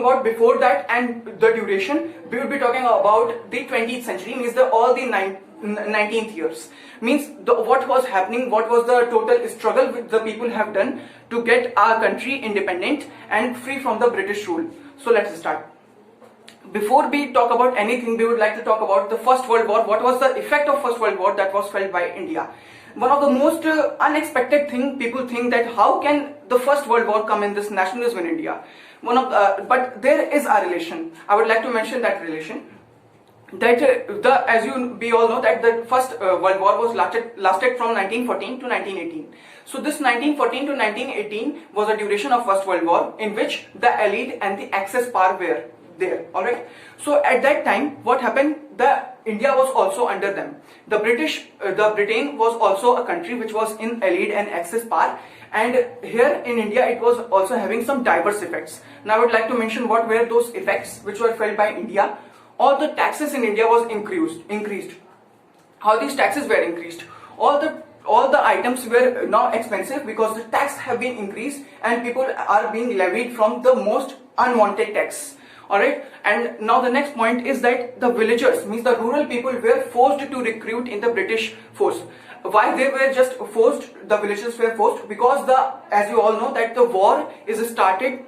about before that and the duration, we will be talking about the 20th century, means all the 19th years, means what was happening, what was the total struggle which the people have done to get our country independent and free from the British rule. So let's start. Before we talk about anything, we would like to talk about the First World War. What was the effect of First World War that was felt by India? One of the most unexpected thing, people think that how can the First World War come in this nationalism in India? But there is a relation. I would like to mention that relation. That we all know that the First World War was lasted from 1914 to 1918. So this 1914 to 1918 was a duration of First World War in which the elite and the Axis power were there. All right. So at that time, what happened? India was also under them. The Britain was also a country which was in elite and Axis power, and here in India it was also having some diverse effects. Now I would like to mention what were those effects which were felt by India. All the taxes in India was increased. How these taxes were increased? All the items were now expensive because the tax have been increased and people are being levied from the most unwanted tax. Alright, and now the next point is that the villagers, means the rural people, were forced to recruit in the British force. Why they were just forced, the villagers were forced? Because as you all know that the war is started,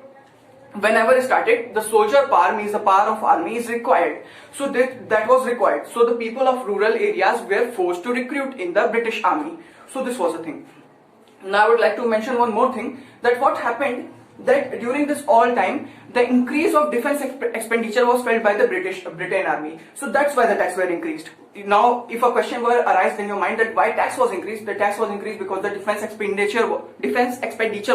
whenever it started, the soldier power, means the power of army, is required. So that was required. So the people of rural areas were forced to recruit in the British army. So this was a thing. Now I would like to mention one more thing, that what happened, that during this all time, the increase of defense expenditure was felt by the Britain army. So that's why the tax were increased. Now, if a question were arise in your mind that why tax was increased, the tax was increased because the defense expenditure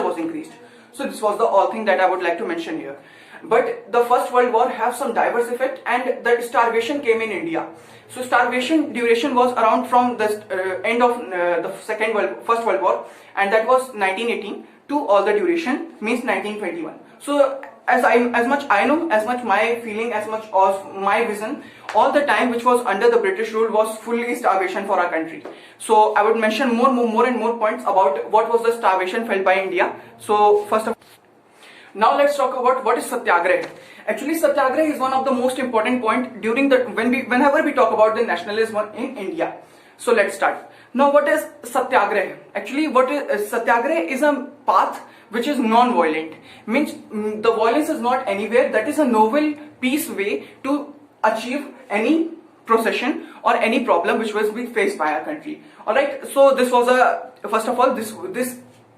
was increased. So this was the all thing that I would like to mention here. But the First World War have some diverse effect, and the starvation came in India. So starvation duration was around from the end of the First World War, and that was 1918 to all the duration, means 1921. So as much I know, as much my feeling, as much of my vision, all the time which was under the British rule was fully starvation for our country. So I would mention more and more points about what was the starvation felt by India. So now let's talk about what is Satyagraha. Actually, Satyagraha is one of the most important point during whenever we talk about the nationalism in India. So let's start. Now, what is Satyagraha? Actually, Satyagraha is a path which is non-violent. Means the violence is not anywhere. That is a novel, peace way to achieve any procession or any problem which was being faced by our country. All right. So this was first of all, this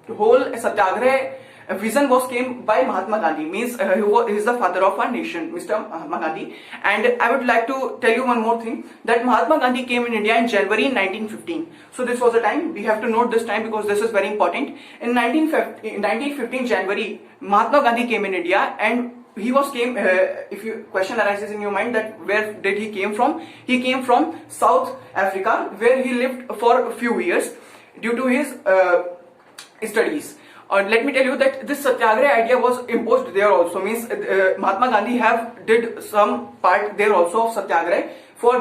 whole Satyagraha vision came by Mahatma Gandhi, means he is the father of our nation, Mr. Mahatma Gandhi. And I would like to tell you one more thing, that Mahatma Gandhi came in India in January 1915. So this was the time, we have to note this time because this is very important. In 1915 January, Mahatma Gandhi came in India, and if your question arises in your mind that where did he came from? He came from South Africa, where he lived for a few years due to his studies. Let me tell you that this Satyagraha idea was imposed there also, means Mahatma Gandhi did some part there also of Satyagraha. For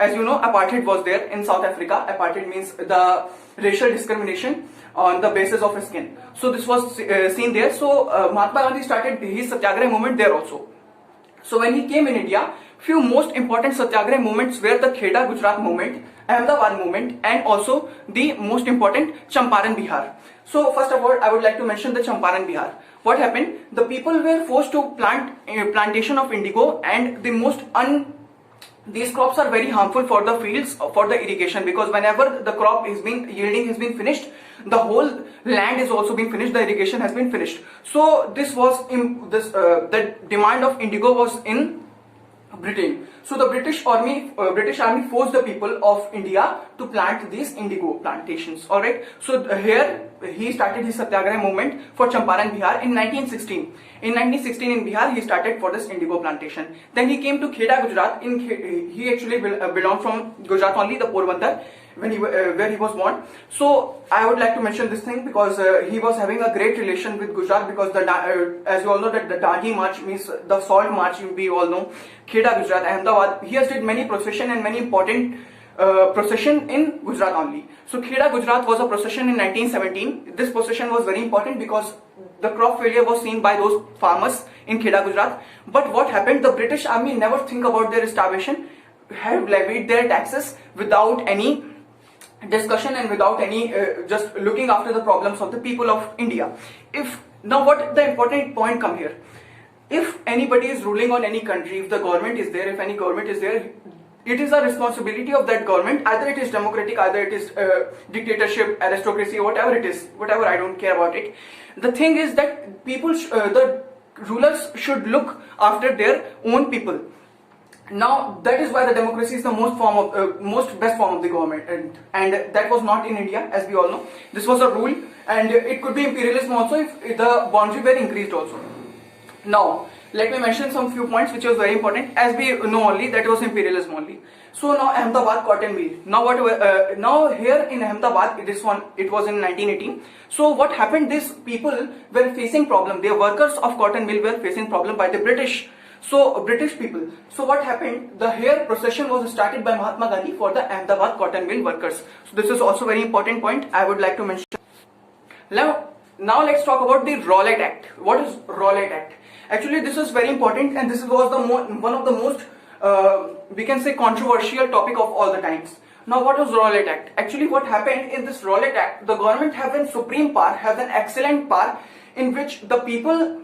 as you know, apartheid was there in South Africa. Apartheid means the racial discrimination on the basis of skin. So this was seen there. So Mahatma Gandhi started his Satyagraha movement there also. So when he came in India, few most important Satyagraha movements were the Kheda Gujarat movement, Ahmedabad movement, and also the most important Champaran Bihar. So first of all, I would like to mention the Champaran Bihar. What happened? The people were forced to plant a plantation of indigo, and these crops are very harmful for the fields, for the irrigation, because whenever the crop yielding has been finished, the whole land is also being finished, the irrigation has been finished. So the demand of indigo was in Britain. So the British army forced the people of India to plant these indigo plantations. All right. So here he started his Satyagraha movement for Champaran Bihar in 1916. In 1916 in Bihar he started for this indigo plantation. Then he came to Kheda Gujarat. He actually belonged from Gujarat only, the Porbandar, where he was born. So I would like to mention this thing because he was having a great relation with Gujarat, because as you all know that the Dandi March, means the Salt March, we all know, Kheda Gujarat, Ahmedabad, he has did many procession and many important procession in Gujarat only. So Kheda Gujarat was a procession in 1917. This procession was very important because the crop failure was seen by those farmers in Kheda, Gujarat. But what happened? The British Army never think about their starvation, have levied their taxes without any discussion and without any just looking after the problems of the people of India. If now, what the important point come here? If anybody is ruling on any country, if the government is there, if any government is there, it is a responsibility of that government. Either it is democratic, either it is dictatorship, aristocracy, whatever it is, whatever, I don't care about it. The thing is that people, the rulers should look after their own people. Now that is why the democracy is the most best form of the government, and that was not in India, as we all know. This was a rule, and it could be imperialism also if the boundary were increased also. Now let me mention some few points which was very important. As we know only, that was imperialism only. So now Ahmedabad cotton mill. Now what? Now here in Ahmedabad, it was in 1918. So what happened? These people were facing problem. The workers of cotton mill were facing problem by the British. So British people. So what happened? The here procession was started by Mahatma Gandhi for the Ahmedabad cotton mill workers. So this is also very important point I would like to mention. Now let's talk about the Rowlatt Act. What is Rowlatt Act? Actually, this is very important, and this was one of the most we can say controversial topic of all the times. Now, what was Rowlatt Act? Actually, what happened in this Rowlatt Act? The government have an supreme power, have an excellent power, in which the people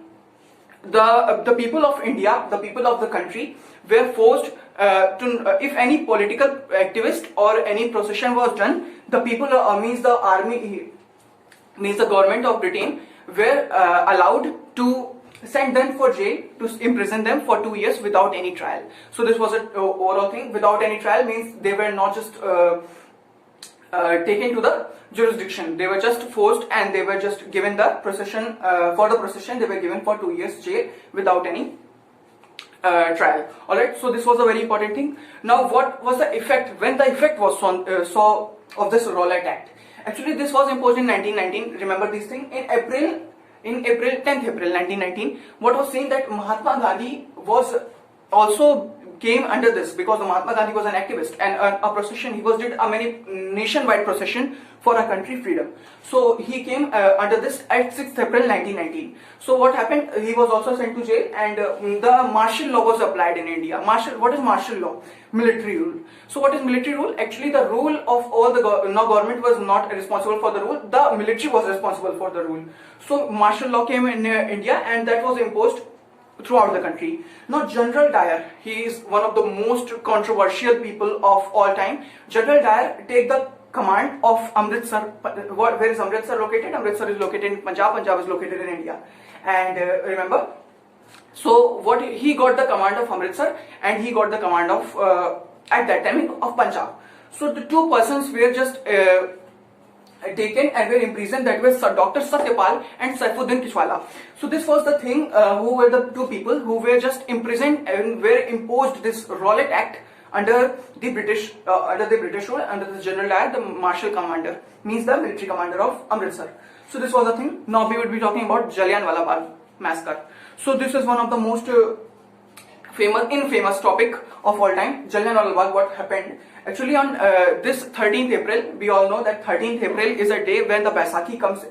of India, the people of the country, were forced to, if any political activist or any procession was done, the people, means the army, means the government of Britain, were allowed to send them for jail, to imprison them for 2 years without any trial. So this was an overall thing. Without any trial means they were not just taken to the jurisdiction. They were just forced, and they were just given the procession, for the procession they were given for 2 years jail without any trial. Alright, so this was a very important thing. Now what was the effect, when the effect was of this Rowlatt Act? Actually, this was imposed in 1919. Remember this thing. In 10th April 1919, what was seen that Mahatma Gandhi was also came under this, because Mahatma Gandhi was an activist, and a procession, he did a many nationwide procession for our country freedom. So he came under this at 6th April 1919. So what happened? He was also sent to jail, and the martial law was applied in India. What is martial law? Military rule. So what is military rule? Actually, the rule of all the government was not responsible for the rule. The military was responsible for the rule. So martial law came in India, and that was imposed throughout the country. Now General Dyer, he is one of the most controversial people of all time. General Dyer take the command of Amritsar. Where is Amritsar located? Amritsar is located in Punjab. Punjab is located in India. And remember, so what he got the command of Amritsar, and he got the command of at that time of Punjab. So the two persons were just taken and were imprisoned, that was Dr. Satyapal and Saifuddin Kichwala. So this was the thing, who were the two people who were just imprisoned and were imposed this Rowlatt Act under the British rule, under the General Dyer, the martial commander, means the military commander of Amritsar. So this was the thing. Now we would be talking about Jallianwala Bagh massacre. So this is one of the most infamous topic of all time. Jallianwala Bagh, what happened? Actually, on this 13th April, we all know that 13th April is a day when the Baisakhi comes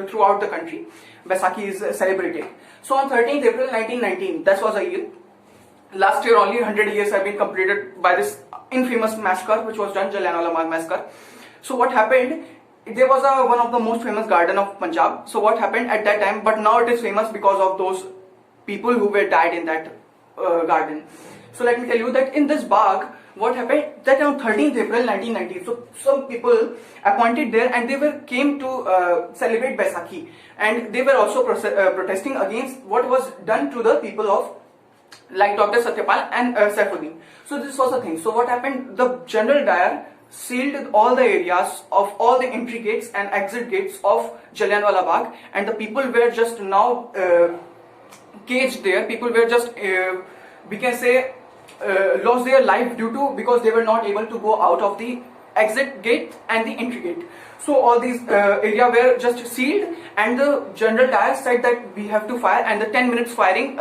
throughout the country. Baisakhi is celebrated. So on 13th April 1919, that was a year. Last year only 100 years have been completed by this infamous massacre which was done, Jallianwala Bagh massacre. So what happened? There was one of the most famous garden of Punjab. So what happened at that time? But now it is famous because of those people who were died in that garden. So let me tell you that in this Bagh, what happened, that on 13th April 1990, so some people appointed there, and they came to celebrate Baisakhi, and they were also protesting against what was done to the people of, like Dr. Satyapal and Saifuddin. So this was the thing. So what happened, the General Dyer sealed all the areas of all the entry gates and exit gates of Jallianwala Bagh, and the people were just now caged there. People were just, we can say, lost their life because they were not able to go out of the exit gate and the entry gate. So all these area were just sealed, and the General Dias said that we have to fire, and the 10 minutes firing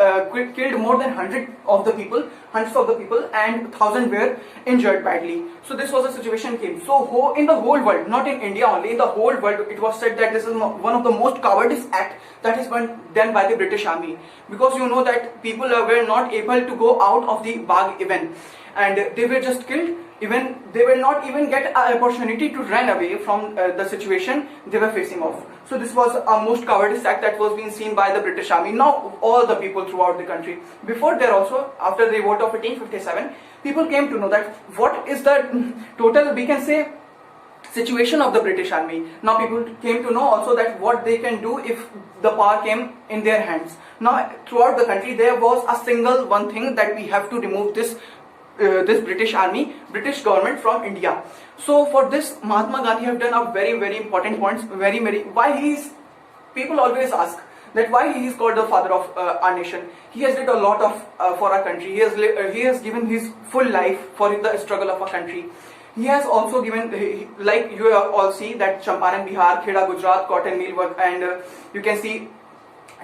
killed more than 100 of the people, hundreds of the people, and 1,000 were injured badly. So this was the situation came. So in the whole world, not in India only, in the whole world, it was said that this is one of the most cowardice act that has been done by the British Army, because you know that people were not able to go out of the Bagh event, and they were just killed. Even they will not even get an opportunity to run away from the situation they were facing off. So this was a most cowardice act that was being seen by the British Army. Now all the people throughout the country, before there also, after the revolt of 1857, people came to know that what is the total, we can say, situation of the British Army. Now people came to know also that what they can do if the power came in their hands. Now throughout the country there was a single one thing, that we have to remove this British Army, British government from India. So for this, Mahatma Gandhi have done a very important points. Very why he is, people always ask that why he is called the father of our nation. He has did a lot of for our country. He has given his full life for the struggle of our country. He has also given, like you all see, that Champaran, Bihar, Kheda, Gujarat, cotton mill work, and you can see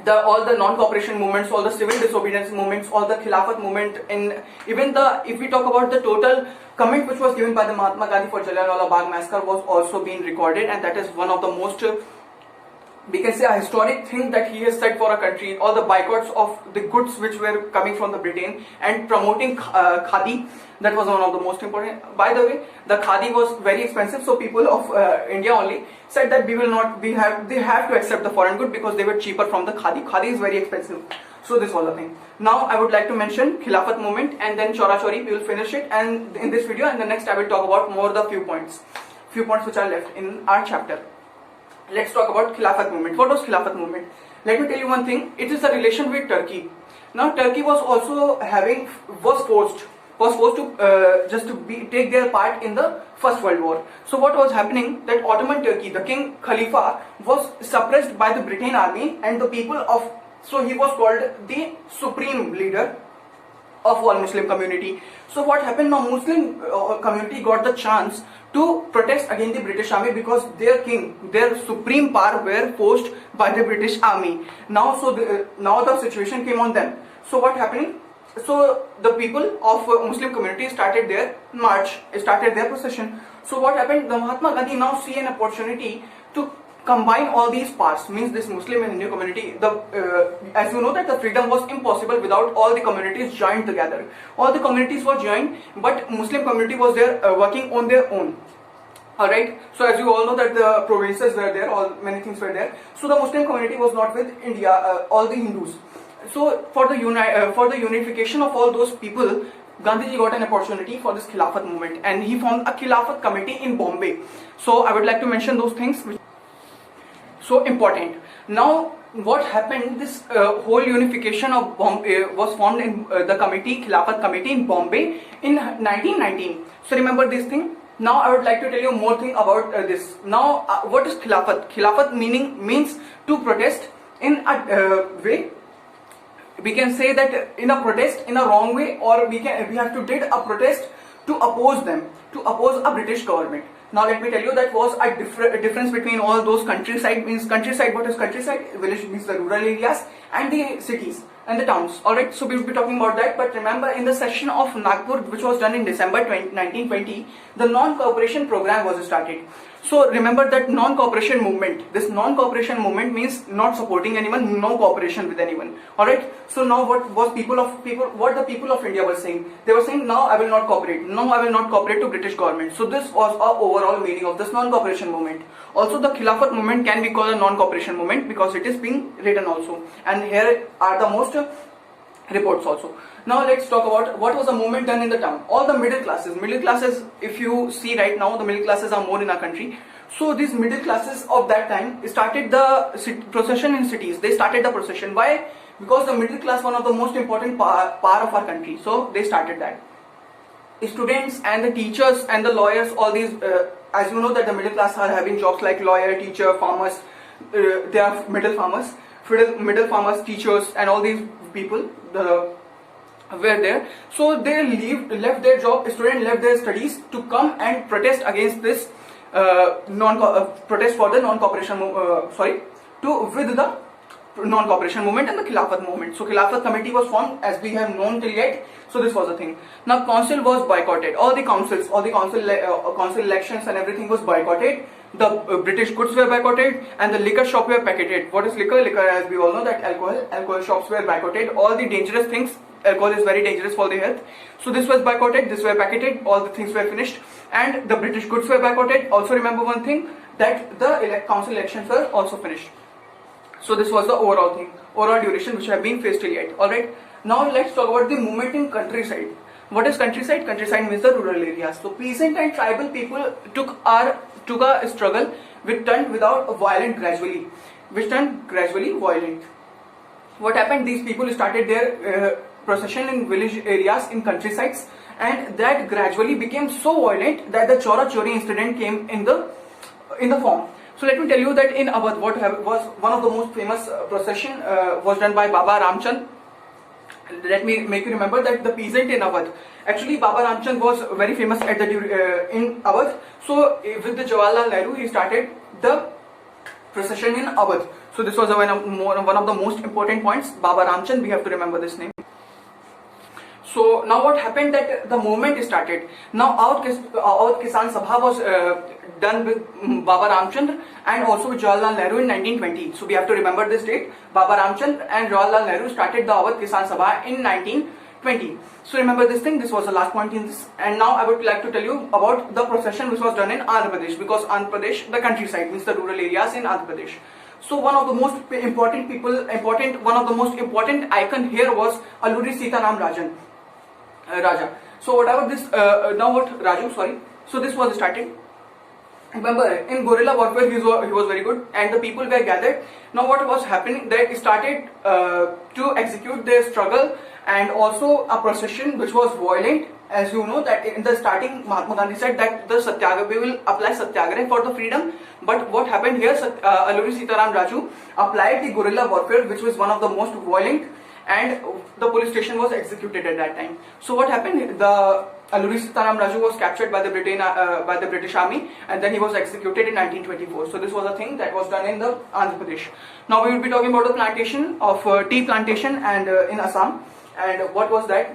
all the non-cooperation movements, all the civil disobedience movements, all the Khilafat movement, and even if we talk about the total comment which was given by the Mahatma Gandhi for Jallianwala Bagh massacre was also being recorded, and that is one of the most, we can say, a historic thing that he has said for a country. All the boycotts of the goods which were coming from the Britain and promoting khadi, that was one of the most important. By the way, the khadi was very expensive, so people of India only said that they have to accept the foreign good because they were cheaper from the khadi. Khadi is very expensive. So this was the thing. Now I would like to mention Khilafat movement, and then Chora Chori, we will finish it, and in this video, and the next I will talk about more the few points which are left in our chapter. Let's talk about Khilafat movement. What was Khilafat movement? Let me tell you one thing. It is a relation with Turkey. Now Turkey was also forced to take their part in the First World War. So what was happening, that Ottoman Turkey, the King Khalifa, was suppressed by the Britain army and the people of, so he was called the supreme leader of all Muslim community. So what happened, now Muslim community got the chance to protest against the British army because their king, their supreme power were forced by the British army. Now the situation came on them. So what happening? So the people of Muslim community started their march, started their procession. So what happened? The Mahatma Gandhi now see an opportunity to combine all these parts, means this Muslim and Hindu community. As you know that the freedom was impossible without all the communities joined together. All the communities were joined, but Muslim community was there working on their own. Alright, so as you all know that the provinces were there, many things were there. So the Muslim community was not with India, all the Hindus. So for the unification of all those people, Gandhiji got an opportunity for this Khilafat movement, and he formed a Khilafat committee in Bombay. So I would like to mention those things which so important. Now what happened, this whole unification of Bombay was formed in the committee, Khilafat committee in Bombay in 1919. So remember this thing. Now I would like to tell you more thing about this. Now what is Khilafat? Khilafat means to protest in a way. We can say that in a protest in a wrong way, or we have to did a protest to oppose them, to oppose a British government. Now let me tell you that was a difference between all those countryside, means countryside, what is countryside? Village means the rural areas, and the cities and the towns. Alright, so we will be talking about that, but remember in the session of Nagpur which was done in December 1920, the non-cooperation program was started. So remember that non-cooperation movement. This non-cooperation movement means not supporting anyone, no cooperation with anyone. Alright. So now what the people of India were saying? They were saying, now I will not cooperate. No, I will not cooperate to British government. So this was our overall meaning of this non-cooperation movement. Also the Khilafat movement can be called a non-cooperation movement because it is being written also. And here are the most reports also. Now let's talk about what was the movement done in the town. All the middle classes, if you see right now, the middle classes are more in our country. So these middle classes of that time started the procession in cities. They started the procession. Why? Because the middle class, one of the most important part of our country. So they started that. Students and the teachers and the lawyers, all these, as you know that the middle class are having jobs like lawyer, teacher, farmers. They are middle farmers, teachers, and all these people were there. So they left their job, students left their studies to come and protest against this protest for the non-cooperation, with the non-cooperation movement and the Khilafat movement. So Khilafat committee was formed, as we have known till yet. So this was the thing. Now council was boycotted. All the council elections and everything was boycotted. The British goods were boycotted and the liquor shop were picketed. What is liquor? Liquor, as we all know, that alcohol shops were boycotted. All the dangerous things. Alcohol is very dangerous for the health. So this was boycotted. This were picketed. All the things were finished, and the British goods were boycotted. Also remember one thing, that the council elections were also finished. So this was the overall thing, overall duration which have been faced till yet. Alright, now let's talk about the movement in countryside. What is countryside? Countryside means the rural areas. So peasant and tribal people took a struggle which turned gradually violent. What happened? These people started their procession in village areas in countrysides, and that gradually became so violent that the Chora Chori incident came in the form. So let me tell you that in Awadh, what was one of the most famous procession was done by Baba Ramchand. Let me make you remember that the peasant in Awadh. Actually, Baba Ramchand was very famous at in Awadh. So with the Jawaharlal Nehru, he started the procession in Awadh. So this was one of the most important points. Baba Ramchand, we have to remember this name. So now what happened, that the movement started. Now Awadh Kisan Sabha was done with Baba Ramchand and also with Jawaharlal Nehru in 1920. So we have to remember this date. Baba Ramchand and Jawaharlal Nehru started the Awadh Kisan Sabha in 1920. So remember this thing. This was the last point in this. And now I would like to tell you about the procession which was done in Andhra Pradesh, because Andhra Pradesh, the countryside, means the rural areas in Andhra Pradesh. So one of the most important icon here was Alluri Sitaram Raja. So whatever this, So this was started. Remember, in guerrilla warfare he was very good, and the people were gathered. Now what was happening? They started to execute their struggle, and also a procession which was violent. As you know that in the starting, Mahatma Gandhi said that the Satyagraha, we will apply Satyagraha for the freedom. But what happened here? Alluri Sitaram Raju applied the guerrilla warfare, which was one of the most violent, and the police station was executed at that time. So what happened? The Alluri Sitaram Raju was captured by the British Army, and then he was executed in 1924. So this was a thing that was done in the Andhra Pradesh. Now we will be talking about the plantation of tea plantation and in Assam, and what was that?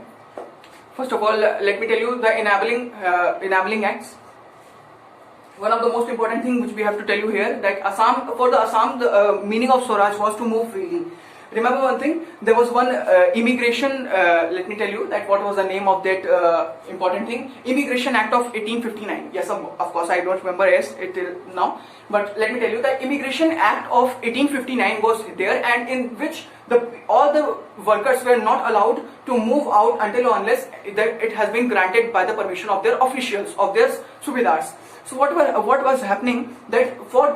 First of all, let me tell you the enabling acts. One of the most important thing which we have to tell you here, that for the Assam, the meaning of Swaraj was to move freely. Remember one thing, there was one immigration, let me tell you that what was the name of that important thing, Immigration Act of 1859. Yes, of course I don't remember it now, but let me tell you that Immigration Act of 1859 was there, and in which all the workers were not allowed to move out until or unless it has been granted by the permission of their officials, of their subedars. So what was happening, that for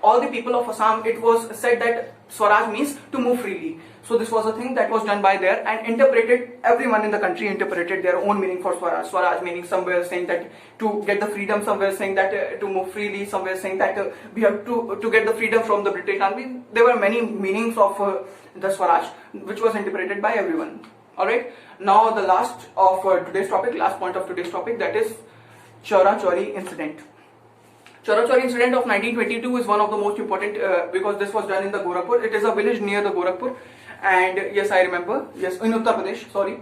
all the people of Assam, it was said that Swaraj means to move freely. So this was a thing that was done by there, and everyone in the country interpreted their own meaning for Swaraj. Swaraj meaning somewhere saying that to get the freedom, somewhere saying that to move freely, somewhere saying that we have to get the freedom from the British Army. There were many meanings of the Swaraj, which was interpreted by everyone. Alright, now the last point of today's topic, that is Chora Chori incident. Chora Chori incident of 1922 is one of the most important because this was done in the Gorakhpur. It is a village near the Gorakhpur, and yes, I remember. Yes, in Uttar Pradesh. Sorry,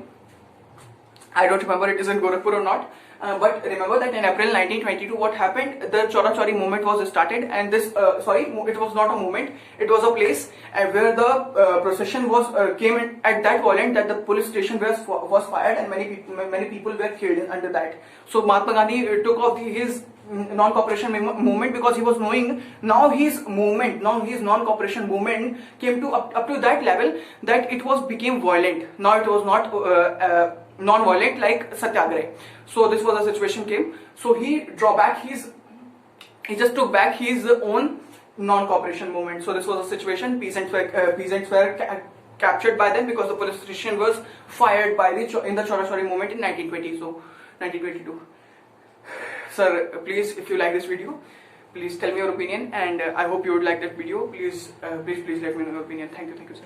I don't remember it is in Gorakhpur or not. But remember that in April 1922, what happened? The Chora Chori movement was started, and this it was not a movement. It was a place where the procession came in at that violent that the police station was fired, and many people were killed under that. So Mahatma Gandhi took off his non-cooperation movement, because he was knowing now his non-cooperation movement came to up to that level that it became violent. Now it was not non-violent like Satyagraha. So this was the situation came. So he just took back his own non-cooperation movement. So this was the situation. Peasants were captured by them because the police station was fired in the Chora Chori movement in 1920. So 1922. Sir, please, if you like this video, please tell me your opinion, and I hope you would like that video. Please let me know your opinion. Thank you, sir.